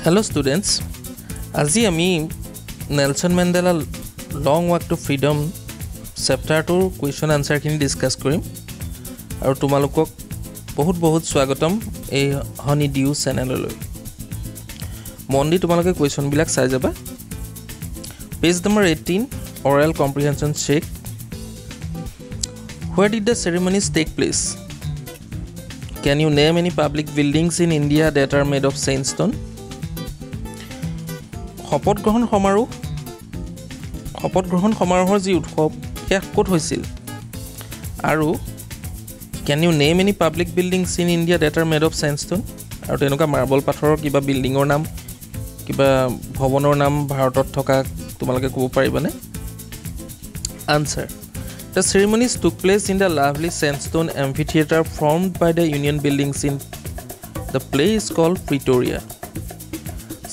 Hello students, আজি আমি Nelson Mandela long walk to freedom chapter 2 question answer খিনি discuss কৰিম আৰু তোমালোকক বহুত স্বাগতম এই হনি ডিউ চেনেললৈ মন্দি তোমালোকে কুৱেশ্যন বিলাক চাই যাবা page number 18 oral comprehension check where did the ceremonies take place can you name any public buildings in India that are made of sandstone শপত গ্ৰহণ সমাৰোহৰ যি উৎসৱ শেষ ক'ত হৈছিল আৰু can you name any public buildings in India that are made of sandstone আৰু তেনেকুৱা মাৰ্বল পাথৰৰ কিবা বিল্ডিংৰ নাম কিবা ভৱনৰ নাম ভাৰতত থকা তোমালোকে ক'ব পাৰিবানে answer the ceremonies took place in the lovely sandstone amphitheater formed by the union buildings in the place called Pretoria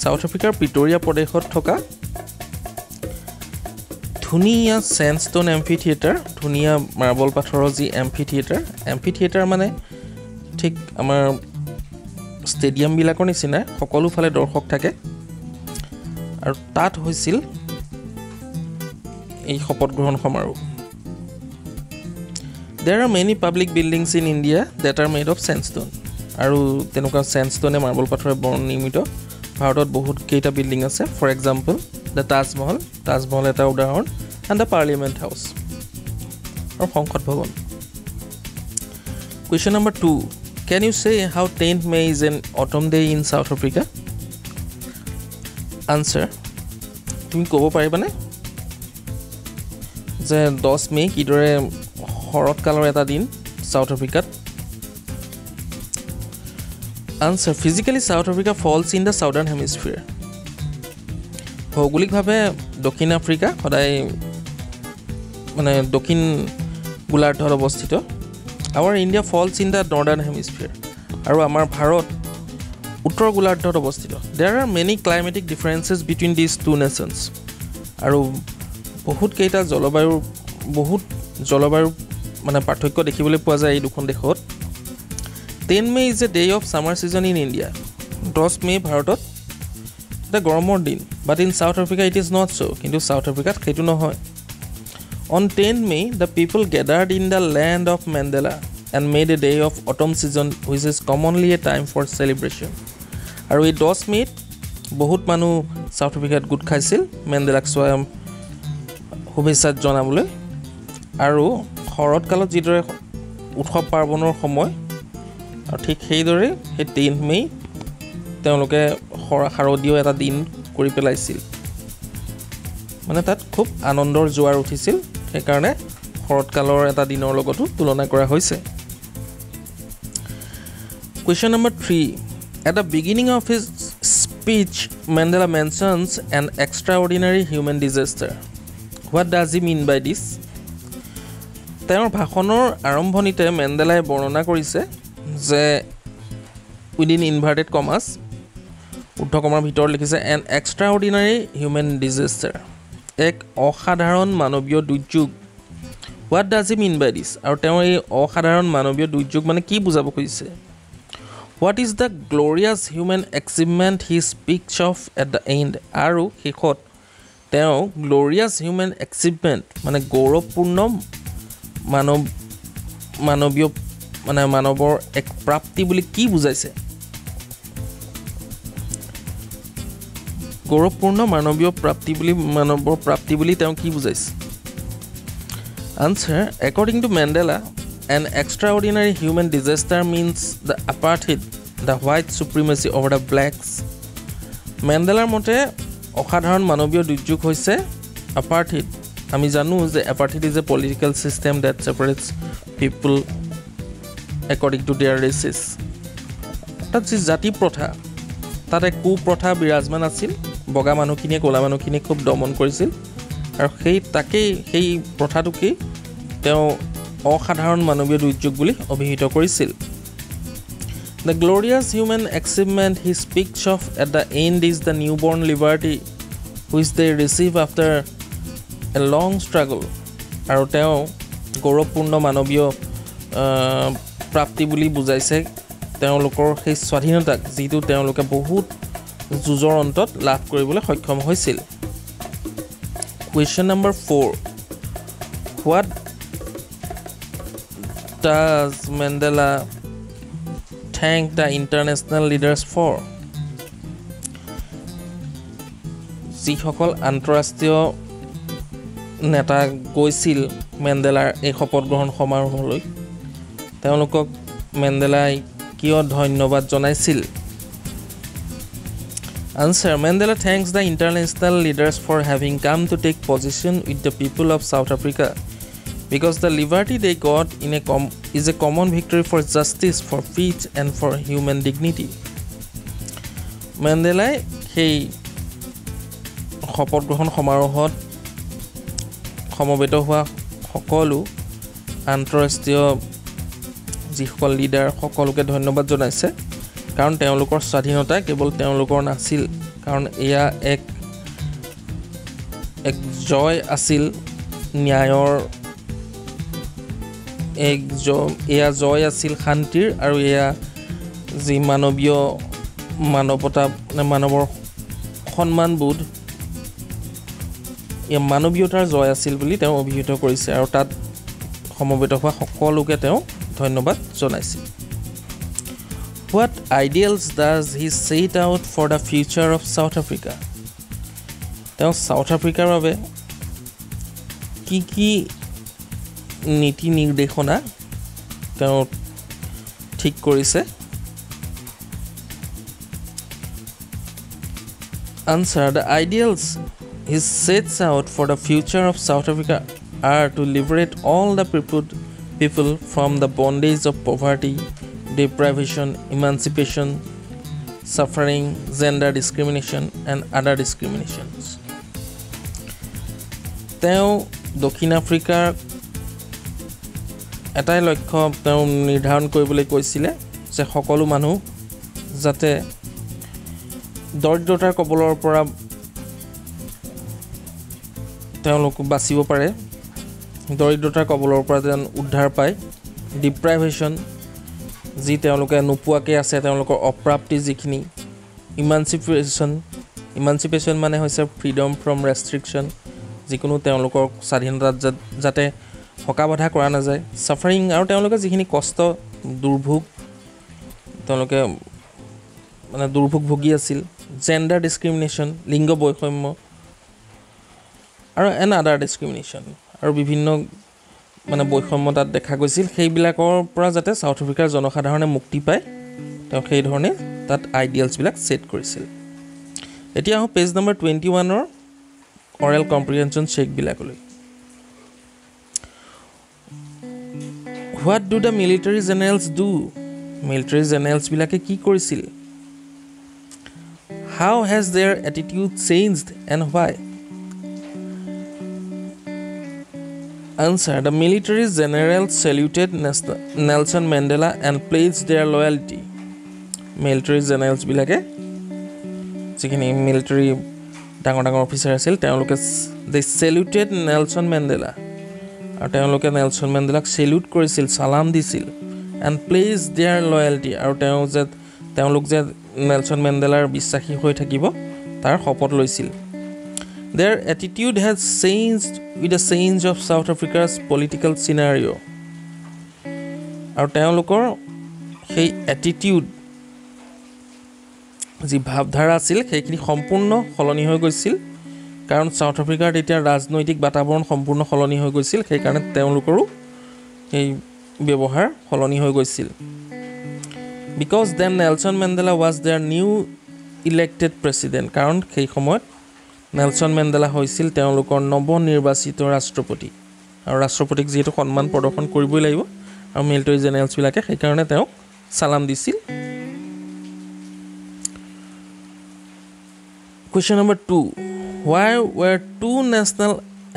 South Africa Pretoria প্ৰদেশত থকা ধুনিয়া sandstone amphitheater ধুনিয়া মাৰ্বল পাথৰৰ যি amphitheater মানে ঠিক আমাৰ ষ্টেডিয়াম বিলাকৰ নিচিনা সকলো ফালে দৰ্শক থাকে আৰু তাত হৈছিল এই শপত গ্ৰহণ সমাৰোহ There are many public buildings in India that are made of sandstone আৰু তেনেকুৱা sandstone মাৰ্বল পাথৰে নিৰ্মিত ভাৰতত বহুত কেইটা বিল্ডিং আছে for example the Taj Mahal এটা উদাহৰণ and the Parliament House আৰু সংসদ ভৱন Question number 2 Can you say how 10th May is an autumn day in South Africa Answer তুমি ক'ব পাৰিবানে যে 10 মে কিদৰে শৰৎকালৰ এটা দিন সাউথ আফ্ৰিকাত Answer Physically South Africa falls in the southern hemisphere ভৌগোলিকভাৱে দক্ষিণ আফ্ৰিকা সদায় মানে দক্ষিণ গোলাৰ্ধত অৱস্থিত Our India falls in the northern hemisphere আৰু আমাৰ ভাৰত উত্তৰ গোলাৰ্ধত অৱস্থিত There are many climatic differences between these two nations আৰু বহুত কেইটা জলবায়ু মানে পাৰ্থক্য দেখিবলৈ পোৱা যায় এই দুখন দেশত 10 May is a day of summer season in India 10 May ভাৰতত এটা গৰমৰ দিন but in South Africa it is not so কিন্তু South Africa সেইটো নহয় On 10 May the people gathered in the land of Mandela and made a day of autumn season which is commonly a time for celebration আৰু এই 10 May বহুত মানুহ South Africa গোট খাইছিল মেণ্ডেলাক শুভেচ্ছা জনাবলৈ আৰু শৰৎকালত যিদৰে উৎসৱ পাৰ্বণৰ সময় আৰু ঠিক সেইদৰে সেই 10 মে তেওঁলোকে শাৰদীয় এটা দিন কৰি পেলাইছিল মানে তাত খুব আনন্দৰ জোৱাৰ উঠিছিল সেইকাৰণে শৰৎকালৰ এটা দিনৰ লগতো তুলনা কৰা হৈছে Question number 3 At the beginning of his speech Mandela mentions an extraordinary human disaster What does he mean by this তেওঁৰ ভাষণৰ আৰম্ভণিতে মেণ্ডেলাই বৰ্ণনা কৰিছে যে উইদিন ইনভাৰ্টেড কমাস উদ্ধকমাৰ ভিতৰত লিখিছে an extraordinary human disaster এক অসাধাৰণ মানৱীয় দুৰ্যোগ What does he mean by this আৰু তেওঁ এই অসাধাৰণ মানৱীয় দুৰ্যোগ মানে কি বুজাব খুজিছে What is the glorious human achievement he speaks of at the end আৰু শেষত তেওঁ glorious human achievement মানে গৌৰৱপূৰ্ণ মানৱীয় মানে মানৱৰ এক প্ৰাপ্তি বুলি কি বুজাইছে গৌৰৱপূৰ্ণ মানৱীয় প্ৰাপ্তি বুলি তেওঁ কি বুজাইছে Answer According to Mandela an extraordinary human disaster means the apartheid the white supremacy over the blacks মেণ্ডেলাৰ মতে অসাধাৰণ মানৱীয় দুৰ্যোগ হৈছে apartheid আমি জানো যে apartheid is a political system that separates people according to their races তাত যি জাতি প্ৰথা তাত এক কুপ্ৰথা বিৰাজমান আছিল বগা মানুহখিনিয়ে ক'লা মানুহখিনিক খুব দমন কৰিছিল আৰু সেই প্ৰথাটোকে তেওঁ অসাধাৰণ মানৱীয় দুৰ্যোগ বুলি অভিহিত কৰিছিল The glorious human achievement he speaks of at the end is the newborn liberty which they receive after a long struggle আৰু তেওঁ গৌৰৱপূৰ্ণ মানৱীয় প্ৰাপ্তি বুলি বুজাইছে তেওঁলোকৰ সেই স্বাধীনতাক যিটো তেওঁলোকে বহুত যুঁজৰ অন্তত লাভ কৰিবলৈ সক্ষম হৈছিল Question number 4 What does Mandela thank the international leaders for যিসকল আন্তঃৰাষ্ট্ৰীয় নেতা গৈছিল মেণ্ডেলাৰ এই শপত গ্ৰহণ সমাৰোহলৈ তেওঁলোকক মেণ্ডেলাই কিয় ধন্যবাদ জনাইছিল Answer Mandela thanks the international leaders for having come to take position with the people of South Africa because the liberty they got is a common victory for justice, for peace and for human dignity. Mandela সেই শপত গ্ৰহণ সমাৰোহত সমবেত হোৱা সকলো আন্তঃৰাষ্ট্ৰীয় যিসকল leader সকলোকে ধন্যবাদ জনাইছে কাৰণ তেওঁলোকৰ স্বাধীনতা কেৱল তেওঁলোকৰ নাছিল কাৰণ এয়া এক জয় আছিল ন্যায়ৰ এয়া জয় আছিল শান্তিৰ আৰু এয়া যি মানৱতা মানৱৰ সন্মানবোধ এয়া মানৱীয়তাৰ জয় আছিল বুলি তেওঁ অভিহিত কৰিছে আৰু তাত সমবেত হোৱা সকলোকে তেওঁ ধন্যবাদ জনাইছিল What ideals does he set out for the future of South Africa? তেওঁ South Africa বাবে কি নীতি নিৰ্দেশনা তেওঁ ঠিক কৰিছে Answer The ideals he sets out for the future of South Africa are to liberate all the people from the bondage of poverty deprivation, emancipation, suffering, gender discrimination and other discriminations. তেওঁ দক্ষিণ আফ্ৰিকাৰ এটাই লক্ষ্য তেওঁ নিৰ্ধাৰণ কৰিবলৈ কৈছিলে যে সকলো মানুহ যাতে দৰিদ্ৰতাৰ কবলৰ পৰা তেওঁলোক বাচিব পাৰে দৰিদ্ৰতাৰ কবলৰ পৰা যেন উদ্ধাৰ পায় deprivation যি তেওঁলোকে নোপোৱাকৈ আছে তেওঁলোকৰ অপ্ৰাপ্তি যিখিনি ইমানচিপেশ্যন মানে হৈছে ফ্ৰীডম ফ্ৰম ৰেষ্ট্ৰিকশ্যন যিকোনো তেওঁলোকৰ স্বাধীনতাত যাতে হকা বাধা কৰা নাযায় ছাফাৰিং আৰু তেওঁলোকে যিখিনি কষ্ট দুৰ্ভোগ তেওঁলোকে মানে দুৰ্ভোগ ভুগি আছিল জেণ্ডাৰ ডিছক্ৰিমিনেশ্যন লিংগ বৈষম্য আৰু এন আদাৰ ডিছক্ৰিমিনেশ্যন আৰু বিভিন্ন মানে বৈষম্যতাত দেখা গৈছিল সেইবিলাকৰ পৰা যাতে সাউথ আফ্ৰিকাৰ জনসাধাৰণে মুক্তি পায় তেওঁ সেই ধৰণে তাত আইডিয়ালছ বিলাক সেট কৰিছিল এতিয়া আহো পেজ নম্বৰ 21 ৰ অৰেল কম্প্ৰিহেনচন চেক বিলাকলৈ What do the military generals do? Military generals বিলাকে কি কৰিছিল How has their attitude changed and why? Answer The military generals saluted Nelson Mandela and pledged their loyalty. Military generals বিলাকে যিখিনি military ডাঙৰ officer আছিল তেওঁলোকে they saluted Nelson Mandela আৰু তেওঁলোকে নেলছন মেণ্ডেলাক সেলুট কৰিছিল সালাম দিছিল and pledged their loyalty আৰু তেওঁলোক যে নেলছন মেণ্ডেলাৰ বিশ্বাসী হৈ থাকিব তাৰ শপত লৈছিল Their attitude has changed with the change of South Africa's political scenario. আৰু তেওঁলোকৰ সেই attitude যি ভাৱধাৰা আছিল সেইখিনি সম্পূৰ্ণ সলনি হৈ গৈছিল কাৰণ সাউথ আফ্ৰিকাৰ এতিয়া ৰাজনৈতিক বাতাবৰণ সম্পূৰ্ণ সলনি হৈ গৈছিল সেই কাৰণে তেওঁলোকৰো এই ব্যৱহাৰ সলনি হৈ গৈছিল Because then Nelson Mandela was their new elected president কাৰণ সেই সময়ত নেলছন মেণ্ডেলা হৈছিল তেওঁলোকৰ নৱনিৰ্বাচিত ৰাষ্ট্ৰপতি আৰু ৰাষ্ট্ৰপতিক যেটো সন্মান প্ৰদৰ্শন কৰিবই লাগিব আৰু মিলিটাৰী জেনেৰেলছ বিলাকে সেই কাৰণে তেওঁক সালাম দিছিল Question number 2 Why were two national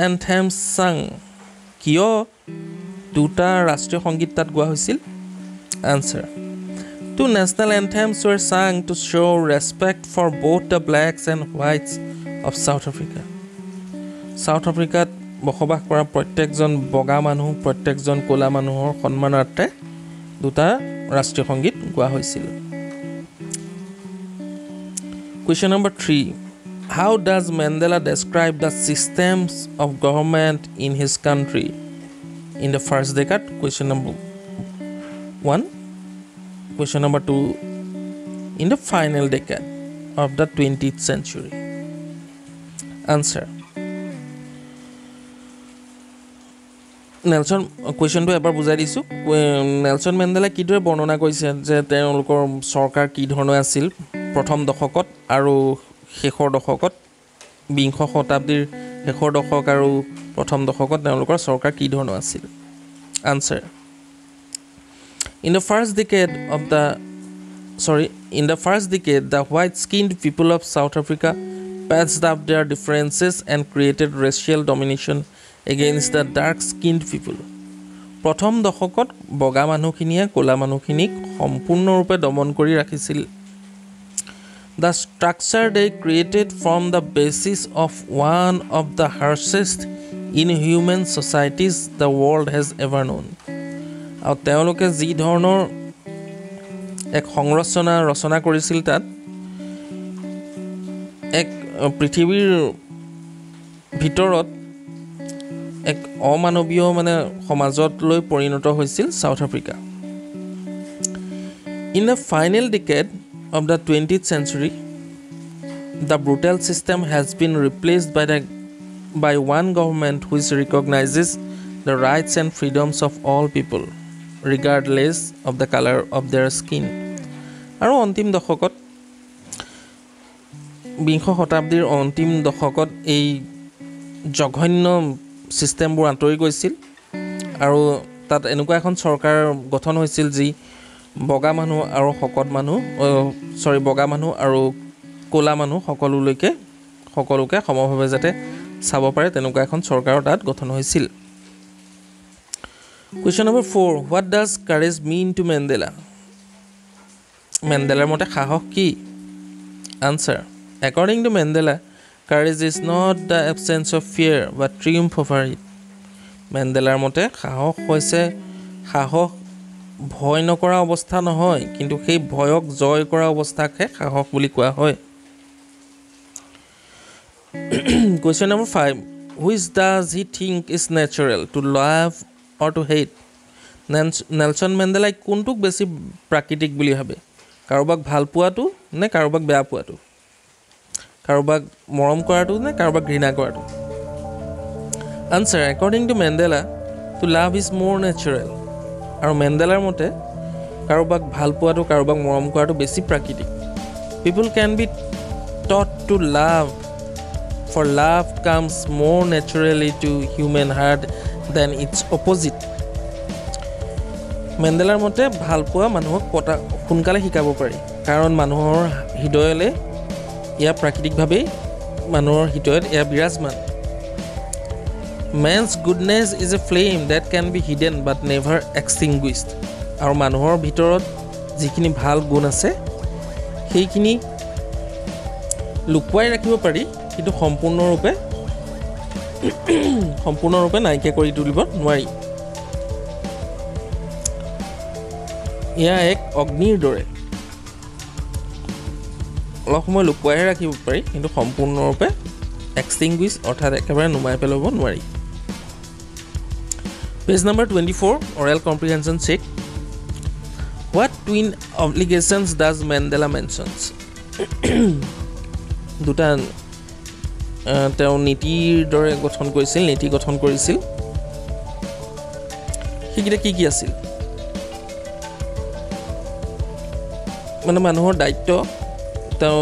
anthems sung? কিয় দুটা ৰাষ্ট্ৰীয় সংগীত তাত গোৱা হৈছিল Answer Two national anthems were sung to show respect for both the blacks and whites of South Africa. South Africa বসবাস কৰা প্ৰত্যেকজন বগা মানুহ প্ৰত্যেকজন কোলা মানুহৰ সন্মানাৰ্থে দুটা ৰাষ্ট্ৰীয় সংগীত গোৱা হৈছিল Question number 3. How does Mandela describe the systems of government in his country in the first decade? Question number 1. Question number 2. In the final decade of the 20th century. Answer. Nelson কুৱেশ্যনটো এবাৰ বুজাই দিছোঁ Nelson মেণ্ডেলাই কিদৰে বৰ্ণনা কৰিছে যে তেওঁলোকৰ চৰকাৰ কি ধৰণৰ আছিল প্ৰথম দশকত আৰু শেষৰ দশকত বিংশ শতাব্দীৰ শেষৰ দশক আৰু প্ৰথম দশকত তেওঁলোকৰ চৰকাৰ কি ধৰণৰ আছিল answer In the first decade the white skinned people of South Africa patched up their differences and created racial domination against the dark skinned people. প্ৰথম দশকত বগা মানুহখিনিয়ে ক'লা মানুহখিনিক সম্পূৰ্ণৰূপে দমন কৰি ৰাখিছিল The structure they created formed the basis of one of the harshest inhuman societies the world has ever known. আৰু তেওঁলোকে যি ধৰণৰ এক সংৰচনা ৰচনা কৰিছিল তাত এক পৃথিৱীৰ ভিতৰত এক অমানৱীয় মানে সমাজত লৈ পৰিণত হৈছিল south Africa In the final decade of the 20th century the brutal system has been replaced by one government which recognizes the rights and freedoms of all people regardless of the color of their skin আৰু অন্তিম দশকত বিংশ শতাব্দীৰ অন্তিম দশকত এই জঘন্য সিস্টেমবোৰ আঁতৰি গৈছিল আৰু তাত এনেকুৱা এখন চৰকাৰ গঠন হৈছিল যি বগা মানুহ আৰু শকত মানুহ বগা মানুহ আৰু ক'লা মানুহ সকলোকে সমভাৱে যাতে চাব পাৰে তেনেকুৱা এখন চৰকাৰ তাত গঠন হৈছিল Question number 4 What does courage mean to Mandela? Mandelaৰ মতে সাহস কি Answer According to Mandela courage is not the absence of fear but triumph over it. Mandelaৰ মতে সাহস হৈছে সাহস ভয় নকৰা অৱস্থা নহয় কিন্তু সেই ভয়ক জয় কৰা অৱস্থাকে সাহস বুলি কোৱা হয় Question number 5 Which does he think is natural to love or to hate? Nelson Mandela কোনটোক বেছি প্ৰাকৃতিক বুলি ভাবে কাৰোবাক ভাল পোৱাটো নে কাৰোবাক বেয়া পোৱাটো কাৰোবাক মৰম কৰাটো নে কাৰোবাক ঘৃণা কৰাটো Answer According to Mandela to love is more natural আৰু মেণ্ডেলাৰ মতে কাৰোবাক ভাল পোৱাটো কাৰোবাক মৰম কৰাটো বেছি প্ৰাকৃতিক People can be taught to love for love comes more naturally to human heart than its opposite মেণ্ডেলাৰ মতে ভাল পোৱা মানুহক সোনকালে শিকাব পাৰি কাৰণ মানুহৰ হৃদয়লে ইয়া প্ৰাকৃতিকভাৱে মানুহৰ হৃদয়ত ইয়া বিৰাজমান Man's goodness is a flame that can be hidden but never extinguished আৰু মানুহৰ ভিতৰত যিখিনি ভাল গুণ আছে সেইখিনি লুকুৱাই ৰাখিব পাৰি কিন্তু সম্পূৰ্ণৰূপে নাইকিয়া কৰি তুলিব নোৱাৰি ইয়া এক অগ্নিৰ দৰে অলপ সময় লুকুৱাই ৰাখিব পাৰি কিন্তু সম্পূৰ্ণৰূপে এক্সটিংগুইশ অৰ্থাৎ একেবাৰে নুমাই পেলাব নোৱাৰি Page number 24 Oral Comprehension check What twin obligations does Mandela mentions? দুটা তেওঁ নীতিৰ দৰে গঠন কৰিছিল সেইকেইটা কি আছিল মানে মানুহৰ দায়িত্ব তেওঁ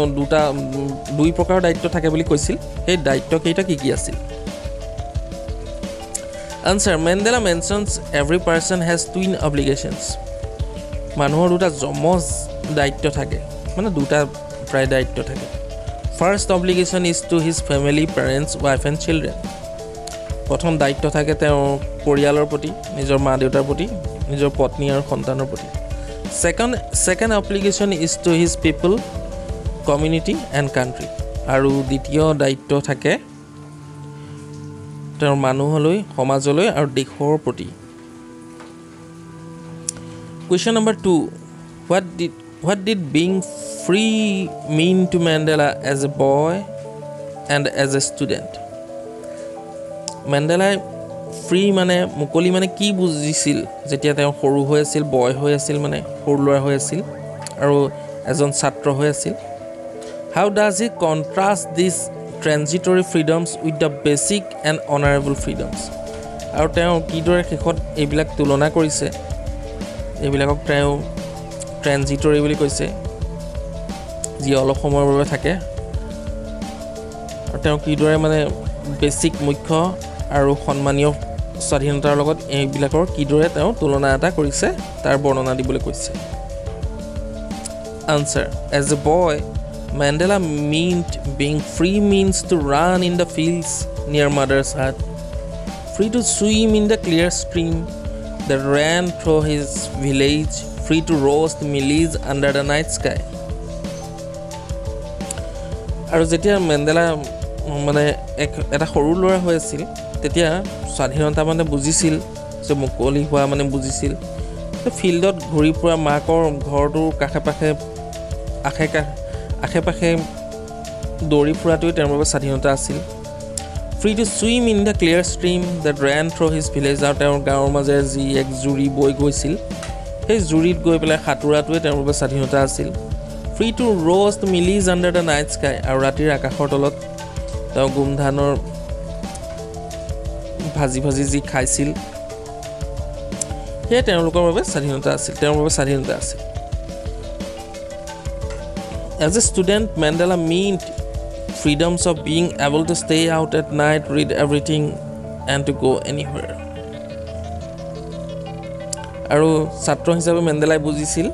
দুই প্ৰকাৰৰ দায়িত্ব থাকে বুলি কৈছিল সেই দায়িত্ব কেইটা কি আছিল Answer Mandela mentions every person has twin obligations মানুহৰ দুটা যমজ দায়িত্ব থাকে মানে দুটা প্ৰায় দায়িত্ব থাকে First obligation is to his family parents wife and children প্ৰথম দায়িত্ব থাকে তেওঁৰ পৰিয়ালৰ প্ৰতি নিজৰ মা দেউতাৰ প্ৰতি নিজৰ পত্নী আৰু সন্তানৰ প্ৰতি Second obligation is to his people community and country আৰু দ্বিতীয় দায়িত্ব থাকে তেওঁৰ মানুহলৈ সমাজলৈ আৰু দেশৰ প্ৰতি Question number 2 What did being free mean to Mandela as a boy and as a student? Mandela free মানে মুকলি মানে কি বুজিছিল যেতিয়া তেওঁ সৰু হৈ আছিল বয় হৈ আছিল মানে সৰু ল'ৰা হৈ আছিল আৰু এজন ছাত্ৰ হৈ আছিল How does he contrast these transitory freedoms with the basic and honorable freedoms? আৰু তেওঁ কিদৰে শেষত এইবিলাক তুলনা কৰিছে এইবিলাকক তেওঁ ট্ৰানজিটৰি বুলি কৈছে যি অলপ সময়ৰ বাবে থাকে আৰু তেওঁ কিদৰে মানে বেসিক মুখ্য আৰু সন্মানীয় স্বাধীনতাৰ লগত এইবিলাকৰ কিদৰে তেওঁ তুলনা এটা কৰিছে তাৰ বৰ্ণনা দিবলৈ কৈছে Answer As a boy Mandela meant being free means to run in the fields near mother's hut, free to swim in the clear stream that ran through his village, free to roast mealies under the night sky. আৰু যেতিয়া Mandela মানে এটা সৰু ল'ৰা হৈ আছিল তেতিয়া স্বাধীনতা মানে বুজিছিল যে মুকলি হোৱা মানে বুজিছিল ফিল্ডত ঘূৰি ফুৰা মাকৰ ঘৰটোৰ আশে-পাশে দৌৰি ফুৰাটোৱে তেওঁৰ বাবে স্বাধীনতা আছিল Free to swim in the clear stream that ran through his village আৰু তেওঁৰ গাঁৱৰ মাজেৰে যি এক জুৰি বৈ গৈছিল সেই জুৰিত গৈ পেলাই সাঁতোৰাটোৱে তেওঁৰ বাবে স্বাধীনতা আছিল Free to roast mealies under the night sky আৰু ৰাতিৰ আকাশৰ তলত তেওঁ গোমধানৰ ভাজি যি খাইছিল সেই তেওঁলোকৰ বাবে স্বাধীনতা আছিল তেওঁৰ বাবে স্বাধীনতা আছিল As a student, Mandela meant freedoms of being able to stay out at night, read everything, and to go anywhere. আৰু ছাত্ৰ হিচাপে মেণ্ডেলাই বুজিছিল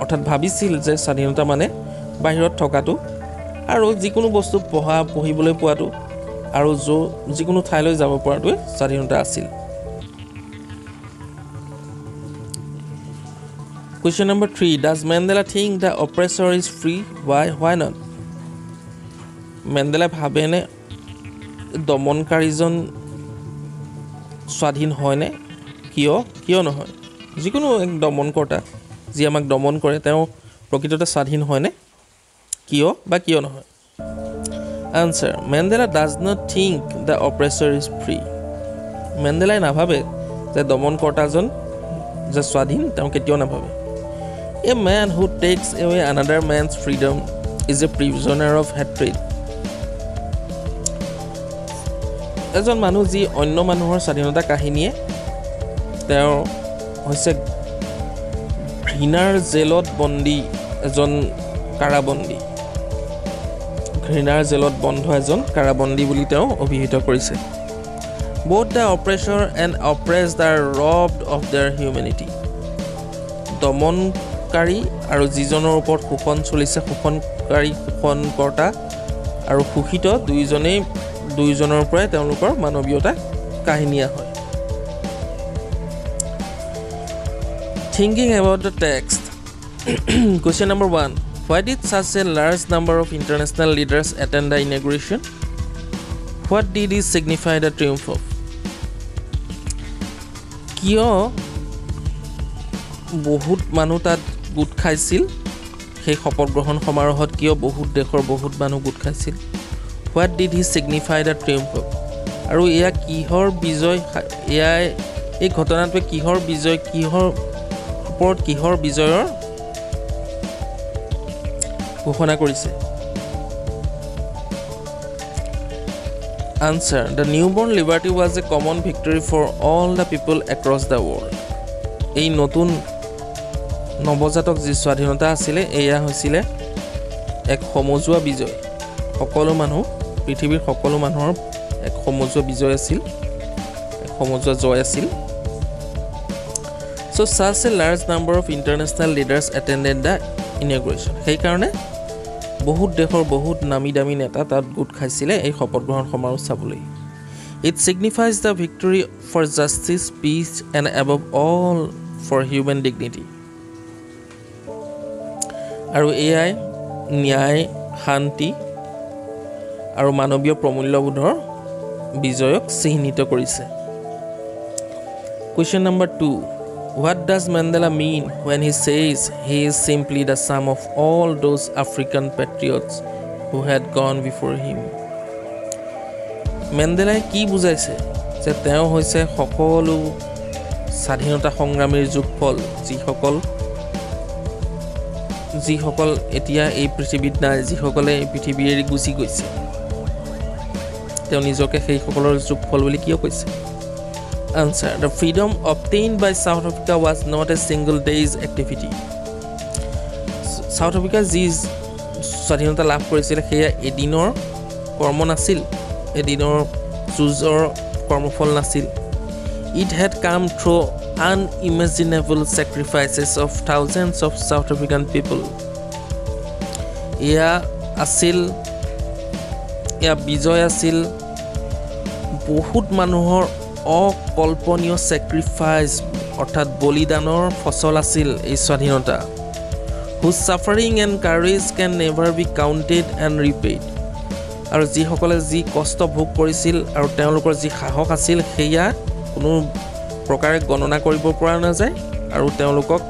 অৰ্থাৎ ভাবিছিল যে স্বাধীনতা মানে বাহিৰত থকাটো আৰু যিকোনো বস্তু পঢ়িবলৈ পোৱাটো আৰু যিকোনো ঠাইলৈ যাব পৰাটোৱে স্বাধীনতা আছিল Question number 3 Does Mandela think the oppressor is free? Why not? Mandela ভাবেনে দমনকাৰীজন স্বাধীন হয়নে কিয় নহয় যিকোনো এক দমনকৰ্তা যি আমাক দমন কৰে তেওঁ প্ৰকৃততে স্বাধীন হয়নে কিয় নহয় Answer Mandela does not think the oppressor is free Mandela নাভাবে যে দমনকৰ্তাজন যে স্বাধীন তেওঁ কেতিয়াও নাভাবে A man who takes away another man's freedom is a prisoner of hatred. এজন মানুহ যি অন্য মানুহৰ স্বাধীনতা কাহিনীয়ে তেওঁ হৈছে ঘৃণাৰ জেলত বন্দী এজন কাৰাবন্দী ঘৃণাৰ জেলত বন্ধ এজন কাৰাবন্দী বুলি তেওঁ অভিহিত কৰিছে Both the oppressor and oppressed are robbed of their humanity. দমনকাৰী আৰু যিজনৰ ওপৰত শোষণ চলিছে শোষণকৰ্তা আৰু শোষিত দুইজনৰ পৰাই তেওঁলোকৰ মানৱীয়তা কাহিনীয়া হয় Thinking about the text Question number 1 Why did such a large number of international leaders attend the inauguration? What did it signify the triumph of? কিয় বহুত মানুহ তাত গোট খাইছিল সেই শপত গ্ৰহণ সমাৰোহত কিয় বহুত দেশৰ বহুত মানুহ গোট খাইছিল What did he signify the triumph of? আৰু এয়া কিহৰ বিজয় এই ঘটনাটোৱে কিহৰ বিজয়ৰ ঘোষণা কৰিছে Answer The newborn liberty was a common victory for all the people across the world এই নতুন নৱজাতক যি স্বাধীনতা আছিলে এয়া হৈছিলে এক সমজুৱা বিজয় সকলো মানুহ পৃথিৱীৰ সকলো মানুহৰ এক সমজুৱা বিজয় আছিল এক সমজুৱা জয় আছিল So such a large number of international leaders attended the inauguration সেই কাৰণে বহুত দেশৰ বহুত নামি দামী নেতা তাত গোট খাইছিলে এই শপত গ্ৰহণ সমাৰোহ চাবলৈ It signifies the victory for justice, peace and above all for human dignity আৰু এয়াই ন্যায় শান্তি আৰু মানৱীয় প্ৰমূল্যবোধৰ বিজয়ক চিহ্নিত কৰিছে Question number 2 What does Mandela mean when he says he is simply the sum of all those African patriots who had gone before him? Mandela কি বুজাইছে যে তেওঁ হৈছে সকলো স্বাধীনতা সংগ্ৰামীৰ যোগফল যিসকল এতিয়া এই পৃথিৱীত নাই যিসকলে এই পৃথিৱী এৰি গুচি গৈছে তেওঁ নিজকে সেই সকলৰ যোগফল বুলি কিয় কৈছে Answer. The freedom obtained by South Africa was not a single day's activity. South Africa যি স্বাধীনতা লাভ কৰিছিল সেয়া এদিনৰ কৰ্ম নাছিল এদিনৰ যুঁজৰ কৰ্মফল নাছিল It had come through unimaginable sacrifices of thousands of South African people. এয়া বিজয় আছিল বহুত মানুহৰ অকল্পনীয় স্যাক্ৰিফাইস অৰ্থাৎ বলিদানৰ ফসল আছিল এই স্বাধীনতা whose suffering and courage can never be counted and repaid আৰু যি সকলে যি কষ্ট ভোগ কৰিছিল আৰু তেওঁলোকৰ যি সাহস আছিল সেয়া কোনো প্ৰকাৰে গণনা কৰিব পৰা নাযায় আৰু তেওঁলোকক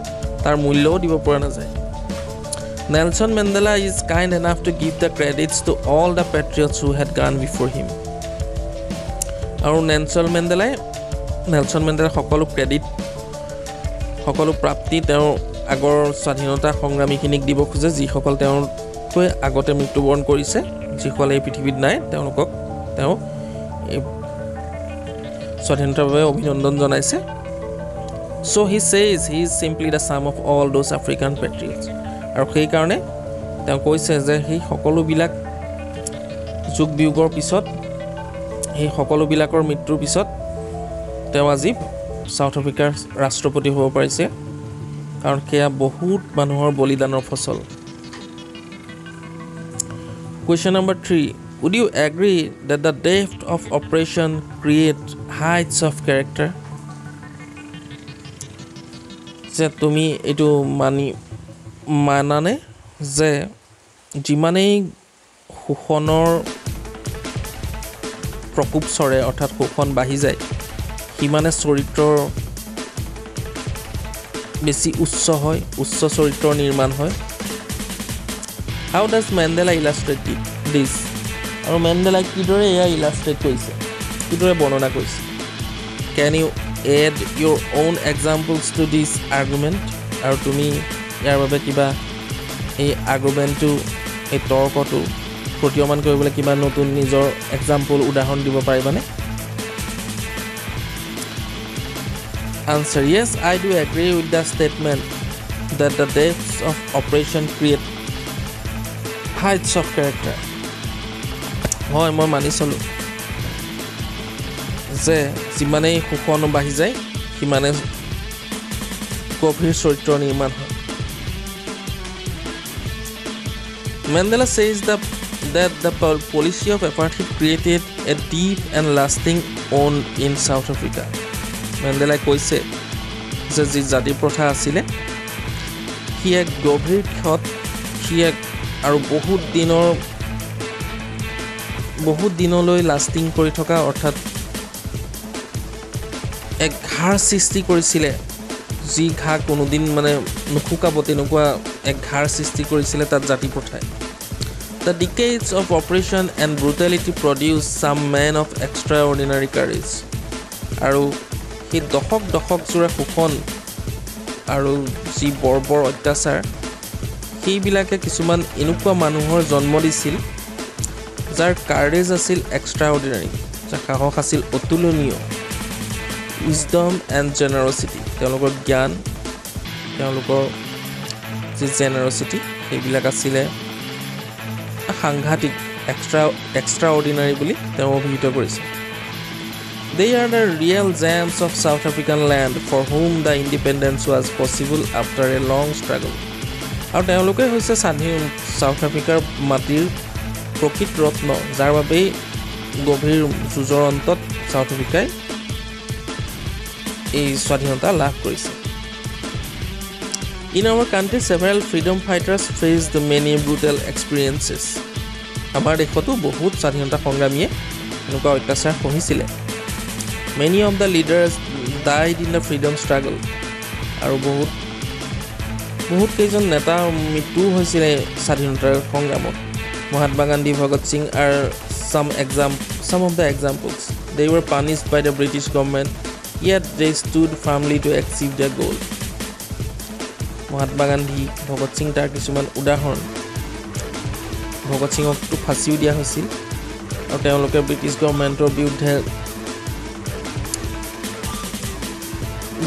তাৰ মূল্যও দিব পৰা নাযায় Nelson Mandela is kind enough to give the credits to all the patriots who had gone before him আৰু নেলসন মেণ্ডেলা সকলো ক্ৰেডিট সকলো প্ৰাপ্তি তেওঁ আগৰ স্বাধীনতা সংগ্ৰামীখিনিক দিব খোজে যিসকল তেওঁতকৈ আগতে মৃত্যুবৰণ কৰিছে যিসকল এই পৃথিৱীত নাই তেওঁলোকক তেওঁ স্বাধীনতাৰ বাবে অভিনন্দন জনাইছে So he says he is simply the sum of all those African patriots আৰু সেই কাৰণে তেওঁ কৈছে যে সেই সকলোবিলাক যুগ বিয়োগৰ পিছত এই সকলোবিলাকৰ মৃত্যুৰ পিছত তেওঁ আজি সাউথ আফ্ৰিকাৰ ৰাষ্ট্ৰপতি হ'ব পাৰিছে কাৰণ কেয়া বহুত মানুহৰ বলিদানৰ ফসল Question number 3 Would you agree that the depth of oppression create heights of character যে তুমি এটো মানানে যে যিমানেই শোষণৰ প্ৰকোপ চৰে অৰ্থাৎ শোষণ বাঢ়ি যায় হিমানে চৰিত্ৰৰ বেছি উচ্চ চৰিত্ৰৰ নিৰ্মাণ হয় How does Mandela illustrate this? আৰু মেণ্ডেলা কিদৰে এয়া ইলাস্ট্ৰেট কৰিছে কিদৰে বৰ্ণনা কৰিছে Can you add your own examples to this argument? আৰু তুমি ইয়াৰ বাবে কিবা এই আৰ্গুমেন্টটো এই তৰ্কটো প্ৰতীয়মান কৰিবলৈ কিবা নতুন নিজৰ এক্সাম্পল উদাহৰণ দিব পাৰিবানে Answer Yes, I do agree with the statement that the depths of oppression create heights of character. হয় মই মানিছলো যে যিমানে শোষণ বাঢ়ি যায় সিমানে গভীৰ চৰিত্ৰ নিৰ্মাণ হয় Mandela says that the policy of apartheid created a deep and lasting wound in South Africa. Mandela কৈছে যে যি জাতি প্ৰথা আছিল সি এক গভীৰ ক্ষত সি এক আৰু বহুত দিনলৈ লাষ্টিং কৰি থকা অৰ্থাৎ এক ঘাৰ সৃষ্টি কৰিছিল যি ঘা কোনোদিন মানে নুখুকাব তেনেকুৱা এক ঘাৰ সৃষ্টি কৰিছিল তাত জাতি প্ৰথাই The decades of oppression and brutality produced some men of extraordinary courage. আৰু এই দশক জোৰা শোষণ আৰু যি বৰ্বৰ অত্যাচাৰ সেইবিলাকে কিছুমান এনেকুৱা মানুহৰ জন্ম দিছিল যাৰ কাৰেজ আছিল এক্সট্ৰাঅৰ্ডিনাৰী যাৰ সাহস আছিল অতুলনীয় wisdom and generosity তেওঁলোকৰ জ্ঞান তেওঁলোকৰ যি generosity সেইবিলাক আছিল সাংঘাতিক extraordinary বুলি তেওঁ অভিহিত কৰিছে They are the real gems of South African land for whom the independence was possible after a long struggle. আৰু তেওঁলোকে হৈছে স্বাধীন সাউথ আফ্ৰিকাৰ মাটিৰ প্ৰকৃত ৰত্ন যাৰ বাবে গভীৰ যুঁজৰ অন্তত সাউথ আফ্ৰিকাই এই স্বাধীনতা লাভ কৰিছে In our country, several freedom fighters faced many brutal experiences. আমাৰ দেশতো বহুত স্বাধীনতা সংগ্ৰামীয়ে এনেকুৱা অত্যাচাৰ সহিছিলে Many of the leaders died in the freedom struggle. আৰু বহুত কেইজন নেতা মৃত্যু হৈছিল স্বাধীনতাৰ সংগ্ৰামত Mahatma Gandhi Bhagat Singh are some of the examples they were punished by the British government yet they stood firmly to achieve their goal Mahatma Gandhi Bhagat Singh তাৰ কিছুমান উদাহৰণ ভগত সিংকটো ফাঁচিও দিয়া হৈছিল আৰু তেওঁলোকে ব্ৰিটিছ গভৰ্ণমেণ্টৰ বিৰুদ্ধে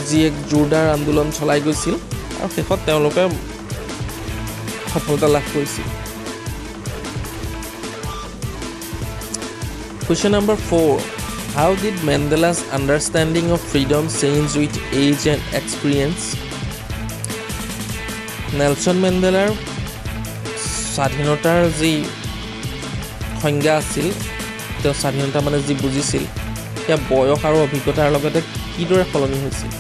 যি এক জোৰদাৰ আন্দোলন চলাই গৈছিল আৰু শেষত তেওঁলোকে সফলতা লাভ কৰিছিল Question number 4 How did Mandela's understanding of freedom change with age and experience? Nelson Mandelar স্বাধীনতাৰ যি সংজ্ঞা আছিল তেওঁ স্বাধীনতা মানে যি বুজিছিল সেয়া বয়স আৰু অভিজ্ঞতাৰ লগতে কিদৰে সলনি হৈছিল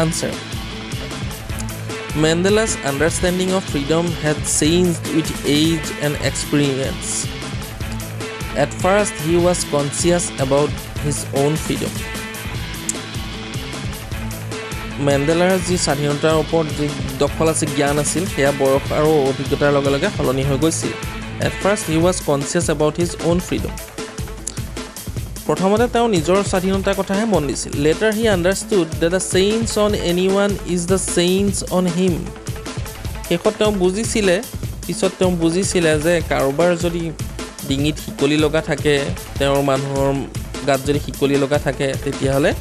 Answer Mandela's understanding of freedom had changed with age and experience. At first, he was conscious about his own freedom. Mandelar যি স্বাধীনতাৰ ওপৰত যি দখল আছিল জ্ঞান আছিল সেয়া বয়স আৰু অভিজ্ঞতাৰ লগে লগে সলনি হৈ গৈছিল At first, he was conscious about his own freedom. প্ৰথমতে তেওঁ নিজৰ স্বাধীনতাৰ কথাহে মন দিছিল Later, he understood that the chains on anyone is the chains on him. শেষত তেওঁ বুজিছিলে যে কাৰোবাৰ যদি ডিঙিত হিকলি লগা থাকে তেওঁৰ মানুহৰ গাত যদি হিকলি লগা থাকে তেতিয়াহলে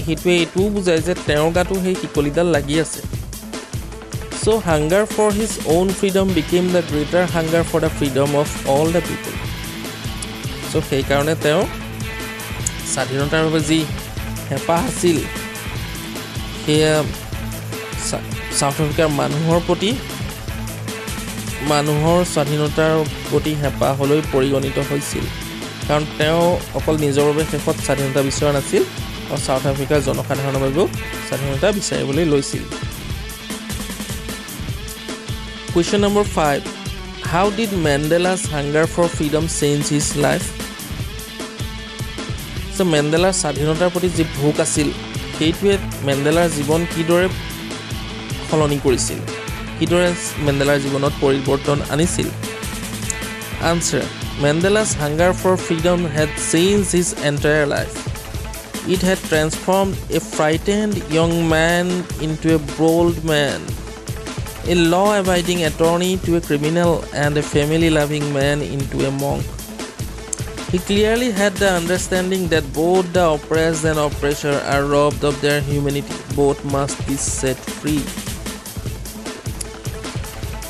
হিটোৱে এইটোও বুজায় যে তেওঁৰ গাতো সেই হিকলিডাল লাগি আছে So hunger for his own freedom became the greater hunger for the freedom of all the people. So সেই কাৰণে তেওঁ স্বাধীনতাৰ বাবে যি হেঁপাহ আছিল সেয়া সাউথ আফ্ৰিকাৰ মানুহৰ স্বাধীনতাৰ প্ৰতি হেঁপাহলৈ পৰিগণিত হৈছিল কাৰণ তেওঁ অকল নিজৰ বাবে শেষত স্বাধীনতা বিচৰা নাছিল আৰু সাউথ আফ্ৰিকাৰ জনসাধাৰণৰ বাবেও স্বাধীনতা বিচাৰিবলৈ লৈছিল Question number 5 How did Mandela's hunger for freedom change his life? So Mandelaৰ স্বাধীনতাৰ প্ৰতি যি ভোক আছিল সেইটোৱে মেণ্ডেলাৰ জীৱন কিদৰে সলনি কৰিছিল কিদৰে মেণ্ডেলাৰ জীৱনত পৰিৱৰ্তন আনিছিল Answer Mandela's hunger for freedom had changed his entire life. It had transformed a frightened young man into a bold man, a law-abiding attorney to a criminal, and a family-loving man into a monk. He clearly had the understanding that both the oppressed and oppressor are robbed of their humanity. Both must be set free.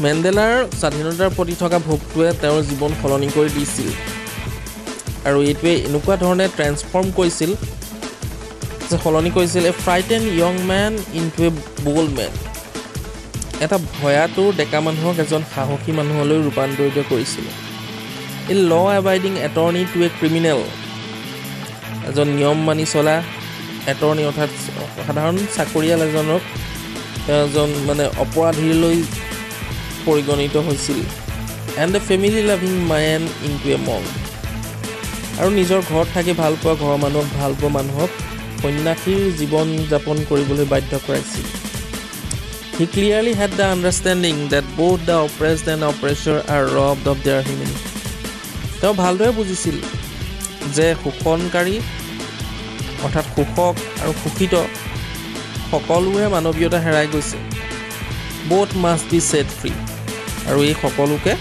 মেণ্ডেলাৰ স্বাধীনতাৰ প্ৰতি থকা ভোকটোৱে তেওঁৰ জীৱন সলনি কৰি দিছিল আৰু এইটোৱে এনেকুৱা ধৰণে ট্ৰান্সফৰ্ম কৰিছিল যে সলনি কৰিছিল এ ফ্ৰাইটেণ্ড য়ং মেন ইনটু এ বোল্ড মেন এটা ভয়াতুৰ ডেকা মানুহক এজন সাহসী মানুহলৈ ৰূপান্তৰিত কৰিছিল এ ল এবাইডিং এটৰ্নি টু এ ক্ৰিমিনেল এজন নিয়ম মানি চলা এটৰ্নি অৰ্থাৎ সাধাৰণ চাকৰিয়াল এজন মানে অপৰাধীলৈ পৰিগণিত হৈছিল and a family loving man into a monk আৰু নিজৰ ঘৰত থাকি ভাল পোৱা ঘৰৰ মানুহক ভাল পোৱা মানুহক সন্ন্যাসীৰ জীৱন যাপন কৰিবলৈ বাধ্য কৰাইছিল He clearly had the understanding that both the oppressed and oppressor are robbed of their humanity. তেওঁ ভালদৰে বুজিছিল যে শোষণকাৰী অৰ্থাৎ শোষক আৰু শোষিত সকলোৰে মানৱীয়তা হেৰাই গৈছে Both must be set free. আৰু এই সকলোকে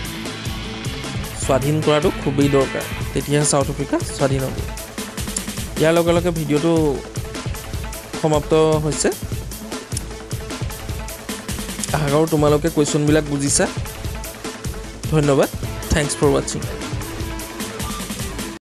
স্বাধীন কৰাটো খুবেই দৰকাৰ তেতিয়াহে সাউথ আফ্ৰিকা স্বাধীন হ'ব ইয়াৰ লগে লগে ভিডিঅ'টো সমাপ্ত হৈছে আশা কৰোঁ তোমালোকে কুৱেশ্যনবিলাক বুজিছা ধন্যবাদ Thanks for watching.